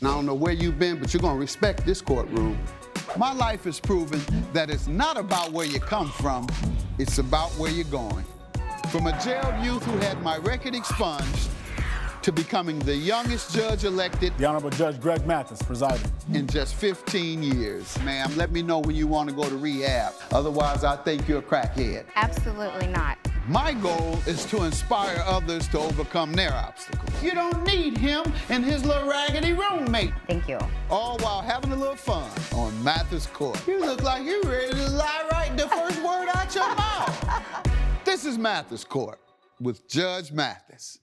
I don't know where you've been, but you're gonna respect this courtroom. My life has proven that it's not about where you come from, it's about where you're going. From a jailed youth who had my record expunged to becoming the youngest judge elected. The Honorable Judge Greg Mathis presiding. In just 15 years. Ma'am, let me know when you want to go to rehab. Otherwise, I think you're a crackhead. Absolutely not. My goal is to inspire others to overcome their obstacles. You don't need him and his little raggedy roommate. Thank you. All while having a little fun on Mathis Court. You look like you're ready to lie right the first word out your mouth. This is Mathis Court with Judge Mathis.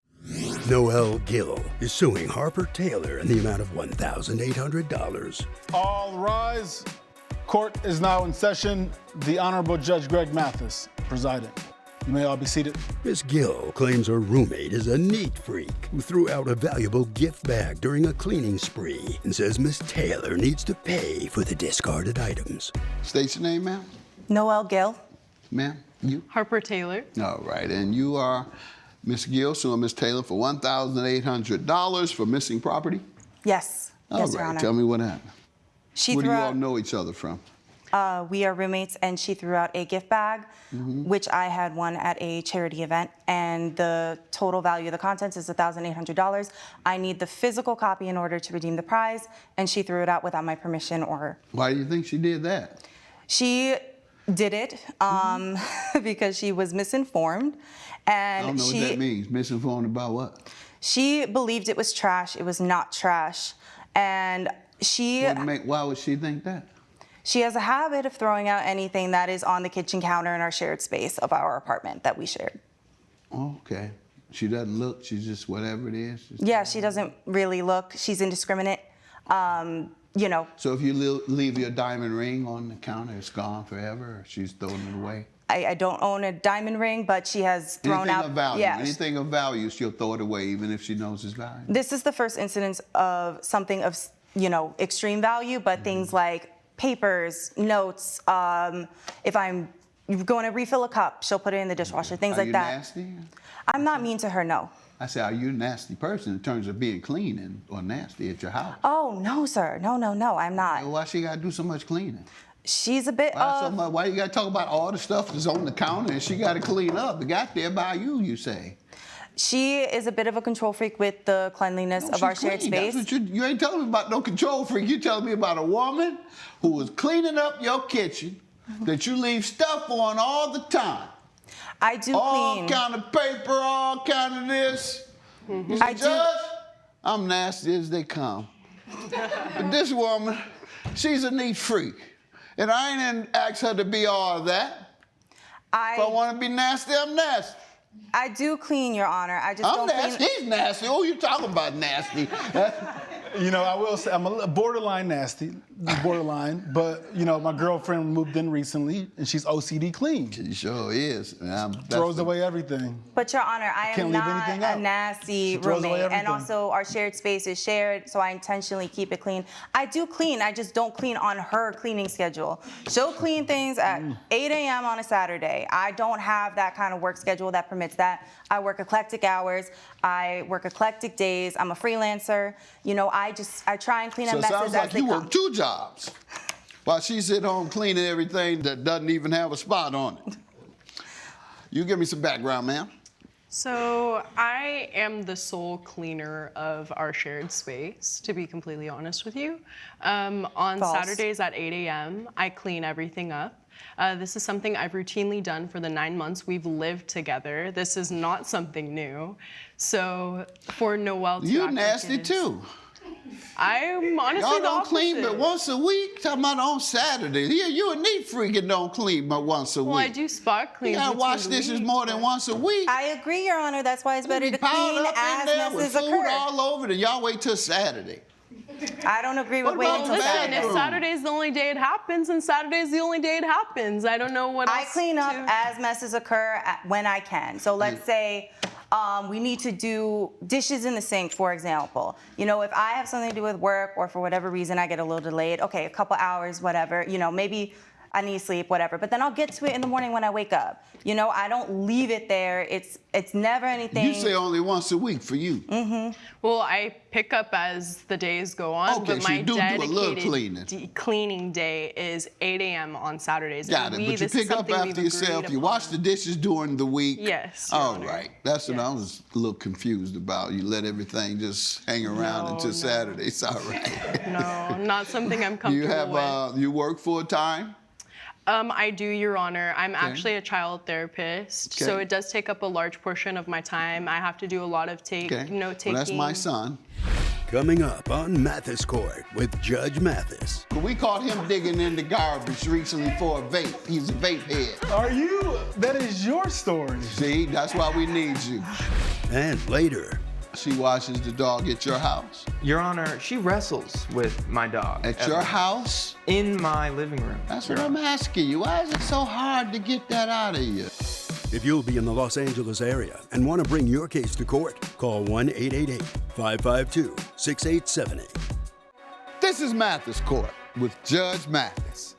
Noel Gill is suing Harper Taylor in the amount of $1,800. All rise. Court is now in session. The Honorable Judge Greg Mathis presiding. You may all be seated. Miss Gill claims her roommate is a neat freak who threw out a valuable gift bag during a cleaning spree and says Miss Taylor needs to pay for the discarded items. State your name, ma'am. Noel Gill. Ma'am, you? Harper Taylor. All right, and you are Miss Gill suing Miss Taylor for $1,800 for missing property? Yes. Yes, Your All right, Honor. tell me what happened. She Where do threw you all out, know each other from? we are roommates, and she threw out a gift bag, which I had won at a charity event, and the total value of the contents is $1,800. I need the physical copy in order to redeem the prize, and she threw it out without my permission or... Why do you think she did that? She did it because she was misinformed, and I don't know what that means. Misinformed about what? she believed it was trash. It was not trash, and Why would she think that? she has a habit of throwing out anything that is on the kitchen counter in our shared space of our apartment that we shared. Oh, okay. She doesn't look, she's just whatever it is. Just Yeah, she doesn't really look. She's indiscriminate. You know, So if you leave your diamond ring on the counter, it's gone forever, or she's throwing it away? I don't own a diamond ring, but she has thrown Anything out. of value, Yeah. anything of value, she'll throw it away even if she knows it's valuable. This is the first incidence of something of, extreme value, but things like papers, notes, if I'm going to refill a cup, she'll put it in the dishwasher, things like that. Are you nasty? I'm not mean to her, no. I say, are you a nasty person in terms of being clean or nasty at your house? Oh, no, sir. No, I'm not. Why she gotta do so much cleaning? She's a bit Why you gotta talk about all the stuff that's on the counter and she gotta clean up? It got there by you say. She is a bit of a control freak with the cleanliness of our shared She's space. clean. That's what you ain't telling me about no control freak. You telling me about a woman who was cleaning up your kitchen that you leave stuff on all the time. I do All clean. kind of paper, all kind of this. You say, I do- Judge, I'm nasty as they come. But this woman, she's a neat freak. And I ain't asked her to be all of that. If I want to be nasty, I'm nasty. I do clean, Your Honor. I just I'm don't nasty. clean. He's nasty. Oh, you talking about nasty? I will say I'm a borderline nasty, borderline, but my girlfriend moved in recently and she's OCD clean. She sure is. Throws away everything. But Your Honor, I am Can't leave not anything a out. nasty She throws away roommate. And everything. also our shared space is shared, so I intentionally keep it clean. I do clean, I just don't clean on her cleaning schedule. She'll clean things at 8 a.m. on a Saturday. I don't have that kind of work schedule that permits that. I work eclectic hours, I work eclectic days, I'm a freelancer. I try and clean So up it messes sounds as like they you come. work 2 jobs while she's at home cleaning everything that doesn't even have a spot on it. You give me some background, ma'am. So I am the sole cleaner of our shared space, to be completely honest with you. On False. Saturdays at 8 a.m., I clean everything up. This is something I've routinely done for the 9 months we've lived together. This is not something new. So for Noel to You act like nasty it is- too. I'm honestly Y'all the don't opposite. clean but once a week? Talking about on Saturdays. Here, you a neat freak and don't clean but once a Well, week. I do spot clean. You gotta wash dishes more than once a week. I agree, Your Honor. That's why it's better to Piled clean up in as there with messes food occur. all over it, and y'all wait till Saturday. I don't agree with What waiting about until the Listen, Saturday. if bathroom? Saturday's the only day it happens, and Saturday's the only day it happens. I don't know what else I clean up to- as messes occur when I can. So let's say we need to do dishes in the sink, for example. If I have something to do with work or for whatever reason I get a little delayed, okay, a couple hours, whatever. Maybe I need sleep, whatever. But then I'll get to it in the morning when I wake up. You know, I don't leave it there. It's never anything. You say only once a week for you. Well, I pick up as the days go on, Okay, but so my you do a little cleaning. dedicated cleaning day is 8 a.m. on Saturdays. Got it, And but you pick up after yourself. You wash the dishes during the week. Yes, Your All Honor. right. That's what I was a little confused about. You let everything just hang around until Saturday. It's all right. No, not something I'm Do comfortable you have with. you work full time? I do, Your Honor. I'm actually a child therapist, so Okay. it does take up a large portion of my time. I have to do a lot of note-taking. Well, that's my son. Coming up on Mathis Court with Judge Mathis. We caught him digging in the garbage recently for a vape. He's a vape head. That is your story. See, that's why we need you. And later, She washes the dog at your house. Your Honor, she wrestles with my dog. At your house? In my living room. That's Your what I'm Honor. asking you. Why is it so hard to get that out of you? if you'll be in the Los Angeles area and want to bring your case to court, call 1-888-552-6878. This is Mathis Court with Judge Mathis.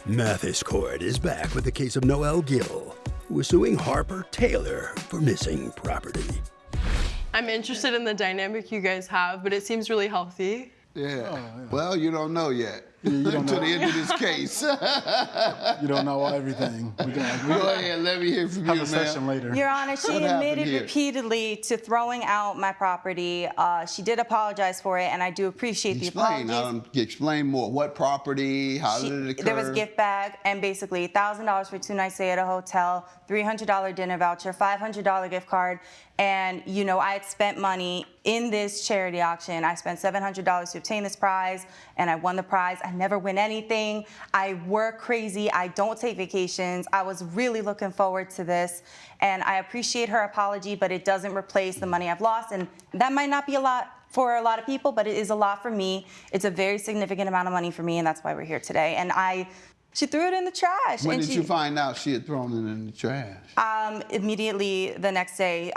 Mathis Court is back with the case of Noel Gill, who is suing Harper Taylor for missing property. I'm interested in the dynamic you guys have, but it seems really healthy. Yeah. Well, you don't know yet. you don't To know. the end of this case. You don't know everything. We Go ahead, let me hear from have you, a session man. later. Your Honor, she What happened admitted here? repeatedly to throwing out my property. She did apologize for it, and I do appreciate the Explain. apologies. Explain more. What property? How did it occur? There was a gift bag and basically $1,000 for 2 nights stay at a hotel, $300 dinner voucher, $500 gift card. And, you know, I had spent money in this charity auction. I spent $700 to obtain this prize, and I won the prize. I never win anything. I work crazy. I don't take vacations. I was really looking forward to this. And I appreciate her apology, but it doesn't replace the money I've lost. And that might not be a lot for a lot of people, but it is a lot for me. It's a very significant amount of money for me, and that's why we're here today. And she threw it in the trash. When and did you find out she had thrown it in the trash? Immediately the next day,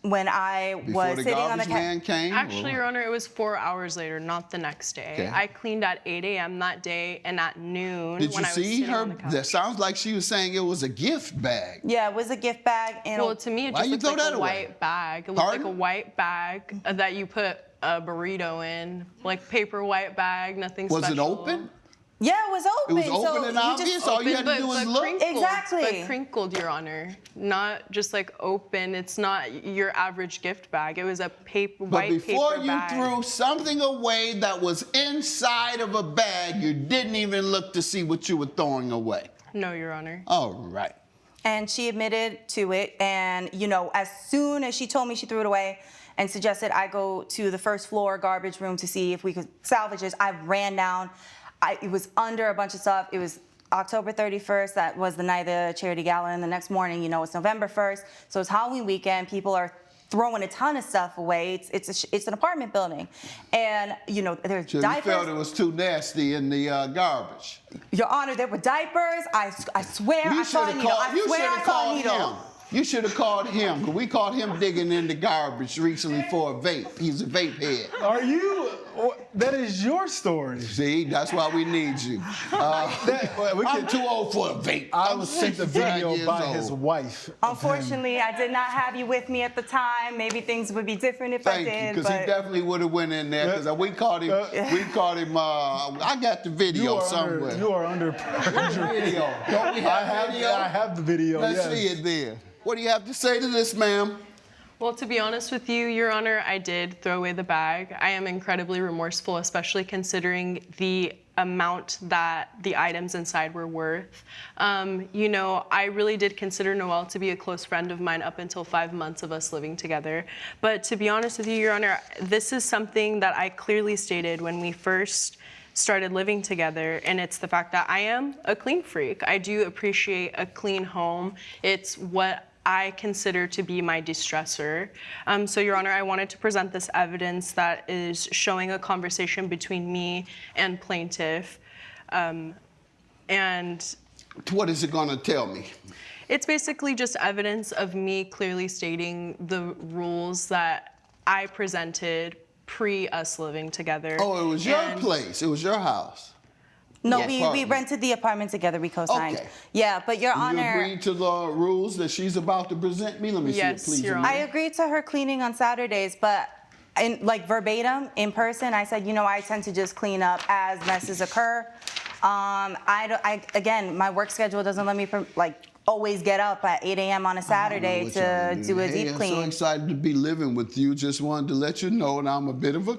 when I Before was the sitting on the garbage man came? Actually, or- Your Honor, it was 4 hours later, not the next day. Okay. I cleaned at 8 a.m. that day, and at noon, Did when you I was see sitting her? on the couch. That sounds like she was saying it was a gift bag. Yeah, it was a gift bag. And Well, to me, it Why just you looked throw like that a away? white bag. It looked like a Pardon? white bag that you put a burrito in, like paper white bag, nothing Was special. it open? yeah, it was It open. was so open and you obvious? just All you had to But- do was but look? crinkled, Exactly. But crinkled, Your Honor. Not just like open. It's not your average gift bag. It was a But white before paper you bag. threw something away that was inside of a bag, you didn't even look to see what you were throwing away. No, Your Honor. All right. And she admitted to it. And, you know, as soon as she told me she threw it away and suggested I go to the first floor garbage room to see if we could salvage this, I ran down. It was under a bunch of stuff. It was October 31st. That was the night of the charity gala. And the next morning, you know, it's November 1st. So it's Halloween weekend. People are throwing a ton of stuff away. It's an apartment building. And, you know, there's So you diapers. felt it was too nasty in the garbage. Your Honor, there were diapers. I swear I saw a shoulda needle. I you swear shoulda I saw a called needle. him. You should have called him, because we caught him digging in the garbage recently for a vape. He's a vape head. That is your story. See, that's why we need you. I'm too old for a vape. I I'm was sent the 65 video years by old. his wife. Unfortunately, I did not have you with me at the time. Maybe things would be different if I Thank you, did. because he But definitely would have went in there, because we caught him, I got the video somewhere. You are under perjury. Video. Don't we have video? I have the video. Let's yes. see it there. What do you have to say to this, ma'am? Well, to be honest with you, Your Honor, I did throw away the bag. I am incredibly remorseful, especially considering the amount that the items inside were worth. You know, I really did consider Noel to be a close friend of mine up until 5 months of us living together. But to be honest with you, Your Honor, this is something that I clearly stated when we first started living together, and it's the fact that I am a clean freak. I do appreciate a clean home. It's what I consider to be my distressor. So, Your Honor, I wanted to present this evidence that is showing a conversation between me and plaintiff. And What is it going to tell me? it's basically just evidence of me clearly stating the rules that I presented pre us living together. Oh, it was your And- place. It was your house. No, The we apartment. rented the apartment together. We co-signed. Okay. Yeah, but Your You Honor, agreed to the rules that she's about to present me? Let me Yes, see it, please. Your Amanda. I agreed to her cleaning on Saturdays, but in like verbatim in person, I said, you know, I tend to just clean up as messes occur. Again, my work schedule doesn't let me always get up at 8 a.m. on a Saturday to do a deep I'm so clean. excited to be living with you. Just wanted to let you know, and I'm a bit of a.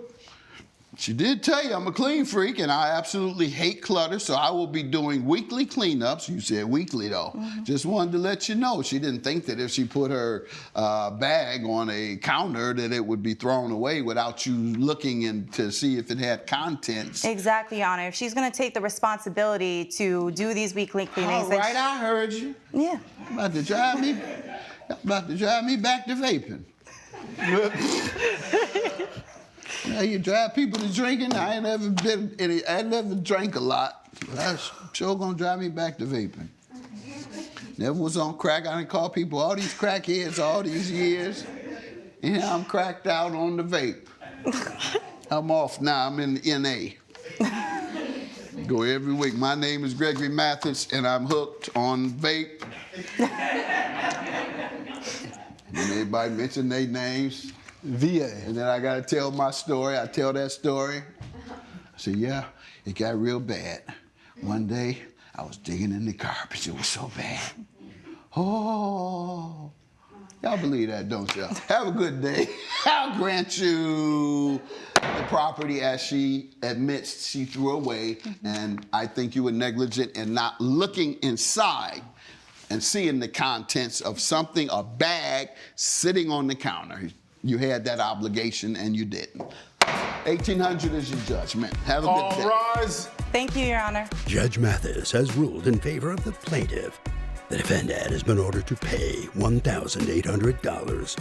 She did tell you I'm a clean freak, and I absolutely hate clutter, so I will be doing weekly cleanups. You said weekly, though. Just wanted to let you know. She didn't think that if she put her bag on a counter that it would be thrown away without you looking in to see if it had contents. Exactly, Your Honor. If she's gonna take the responsibility to do these weekly cleanings, All then right, I heard you. yeah. About to drive me back to vaping. Now you drive people to drinking. I ain't never drank a lot, but that's sure gonna drive me back to vaping. Never was on crack. I done called people all these crackheads all these years. And I'm cracked out on the vape. I'm off now. I'm in the NA. Go every week. My name is Gregory Mathis, and I'm hooked on vape. And everybody mention their names. VA. And then I gotta tell my story. I tell that story. I say, yeah, it got real bad. One day, I was digging in the garbage. It was so bad. Oh. Y'all believe that, don't y'all? Have a good day. I'll grant you the property as she admits she threw away. And I think you were negligent in not looking inside and seeing the contents of something, a bag, sitting on the counter. You had that obligation and you didn't. 1800 is your judgment. Have a good day. All rise. Thank you, Your Honor. Judge Mathis has ruled in favor of the plaintiff. The defendant has been ordered to pay $1,800.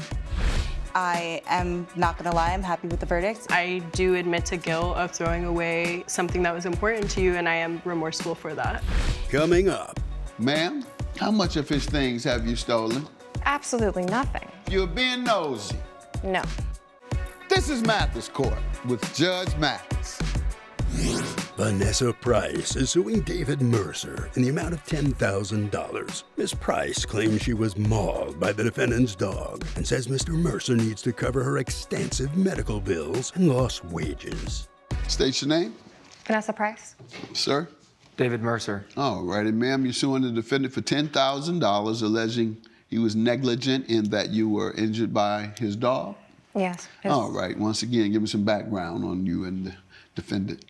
I am not gonna lie, I'm happy with the verdict. I do admit to guilt of throwing away something that was important to you, and I am remorseful for that. Coming up, Ma'am, how much of his things have you stolen? Absolutely nothing. You're being nosy. No. This is Mathis Court with Judge Mathis. Vanessa Price is suing David Mercer in the amount of $10,000. Ms. Price claims she was mauled by the defendant's dog and says Mr. Mercer needs to cover her extensive medical bills and lost wages. State your name, Vanessa Price? sir. David Mercer. All righty, ma'am. You're suing the defendant for $10,000, alleging he was negligent in that you were injured by his dog. Yes. All right. Once again, give me some background on you and the defendant.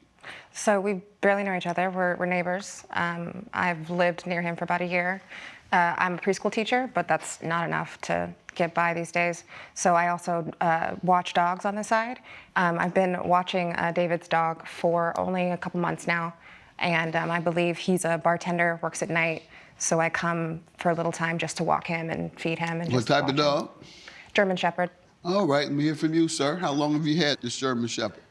So we barely know each other. We're neighbors. I've lived near him for about a year. I'm a preschool teacher, but that's not enough to get by these days. So I also watch dogs on the side. I've been watching David's dog for only a couple months now, and I believe he's a bartender, works at night. So I come for a little time just to walk him and feed him. And What just type of watch him. dog? German Shepherd. All right. Let me hear from you, sir. How long have you had this German Shepherd?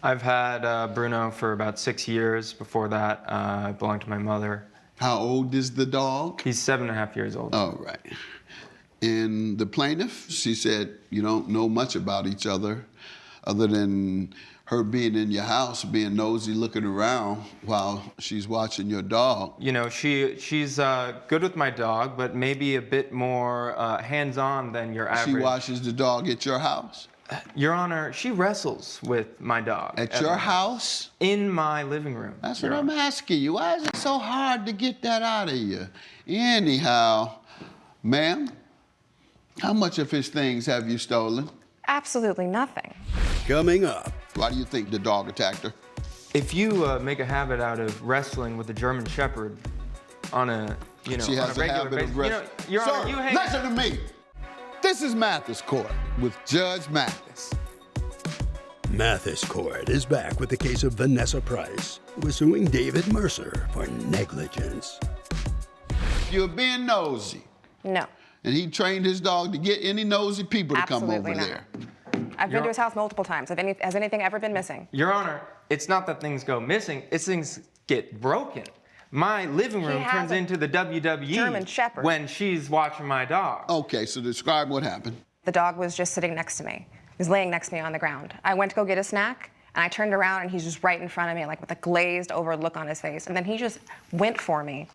I've had Bruno for about 6 years. Before that, I belonged to my mother. How old is the dog? He's 7.5 years old. All right. And the plaintiff, she said you don't know much about each other than her being in your house, being nosy, looking around while she's watching your dog. You know, she's good with my dog, but maybe a bit more hands-on than your average. She watches the dog at your house? Your Honor, she wrestles with my dog. At your house? In my living room. That's Your what I'm Honor. asking you. Why is it so hard to get that out of you? Anyhow, ma'am, how much of his things have you stolen? Absolutely nothing. Coming up, Why do you think the dog attacked her? If you make a habit out of wrestling with a German Shepherd on a, you know, She on has a a regular habit basis, of you know, wrestling. Your Honor, Sir, you hang. listen to me. This is Mathis Court with Judge Mathis. Mathis Court is back with the case of Vanessa Price, who is suing David Mercer for negligence. You're being nosy. No. And he trained his dog to get any nosy people to Absolutely come over not. there. I've been to his house multiple times. Has anything ever been missing? Your Honor, it's not that things go missing, it's things get broken. My living room has turns a into the WWE German Shepherd. when she's watching my dog. Okay, so describe what happened. The dog was just sitting next to me. He was laying next to me on the ground. I went to go get a snack, And I turned around and he's just right in front of me, like with a glazed over look on his face. And then he just went for me.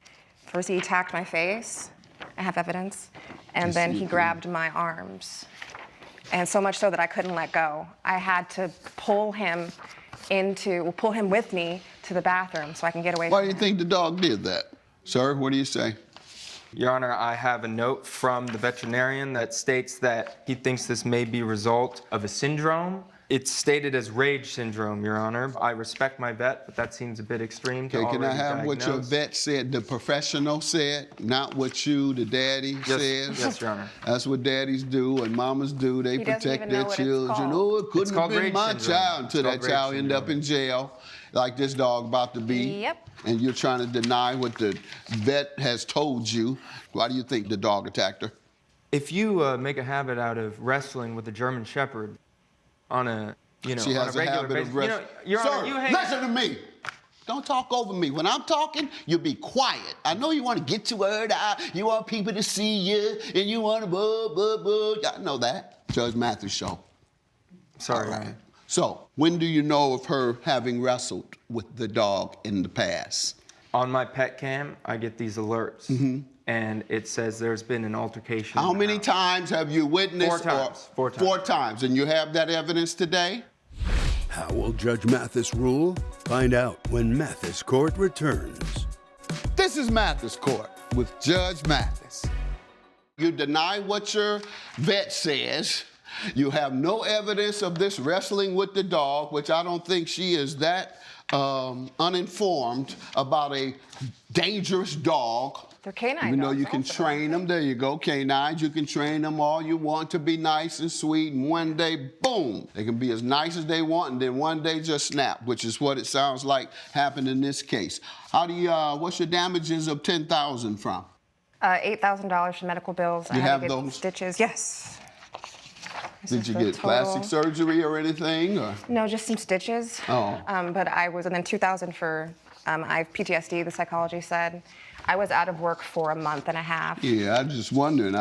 First he attacked my face. I have evidence. And then he grabbed my arms. And so much so that I couldn't let go. I had to pull him with me to the bathroom so I can get away Why from do you him. think the dog did that? Sir, what do you say? Your Honor, I have a note from the veterinarian that states that he thinks this may be a result of a syndrome. It's stated as rage syndrome, Your Honor. I respect my vet, but that seems a bit extreme to Okay, can I already have what your diagnose. vet said, the professional said, not what you, the daddy, says? Yes, Your Honor. That's what daddies do and mamas do. They He doesn't protect even their know what it's children. called. Oh, it couldn't have called been rage my syndrome. child until It's that called rage child ended up syndrome. in jail, like this dog about to be. Yep. And you're trying to deny what the vet has told you. Why do you think the dog attacked her? If you make a habit out of wrestling with a German Shepherd on a, She on has a a regular habit basis, of wrestling. Your Sir, Honor, you hang. listen to me. Don't talk over me. When I'm talking, you be quiet. I know you want to get your word out. You want people to see you, and you want to blah, blah, blah. I know that. Judge Mathis show. Sorry, All Your right. Honor. So, when do you know of her having wrestled with the dog in the past? On my pet cam, I get these alerts, and it says there's been an altercation. How in the many house. times have you witnessed? Four times. Four times. 4 times. And you have that evidence today? How will Judge Mathis rule? Find out when Mathis Court returns. This is Mathis Court with Judge Mathis. You deny what your vet says. You have no evidence of this wrestling with the dog, which I don't think she is that uninformed about a dangerous dog. They're canine You know, dogs you can also. train them. There you go, canines. You can train them all you want to be nice and sweet, and one day, boom, they can be as nice as they want, and then one day just snap, which is what it sounds like happened in this case. How do you? What's your damages of $10,000 from? $8,000 for medical bills. You I had have to get those? stitches. Yes. This Did is you the get total. plastic surgery or anything? Or? No, just some stitches. Oh. But I was, and then 2,000 for, I have PTSD, the psychology said. I was out of work for a month and a half. Yeah, I'm just wondering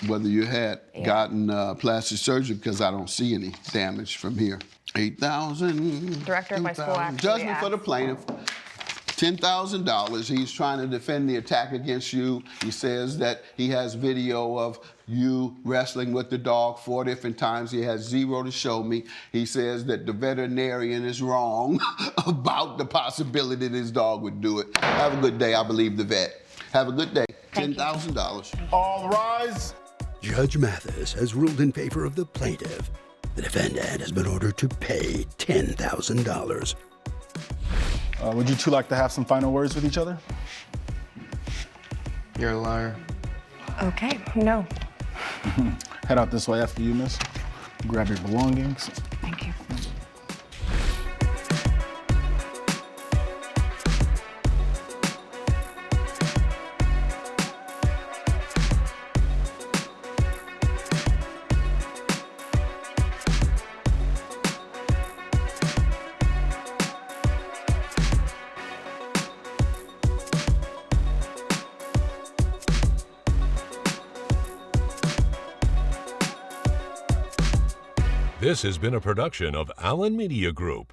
whether you had gotten plastic surgery because I don't see any damage from here. 8,000. Director of my school 2,000. actually Judgment for the asked. plaintiff. $10,000. He's trying to defend the attack against you. He says that he has video of you wrestling with the dog 4 different times. He has 0 to show me. He says that the veterinarian is wrong about the possibility this dog would do it. Have a good day. I believe the vet. Have a good day. $10,000. All rise. Judge Mathis has ruled in favor of the plaintiff. The defendant has been ordered to pay $10,000. Would you two like to have some final words with each other? You're a liar. Okay, no. Head out this way after you, miss. Grab your belongings. Thank you. This has been a production of Allen Media Group.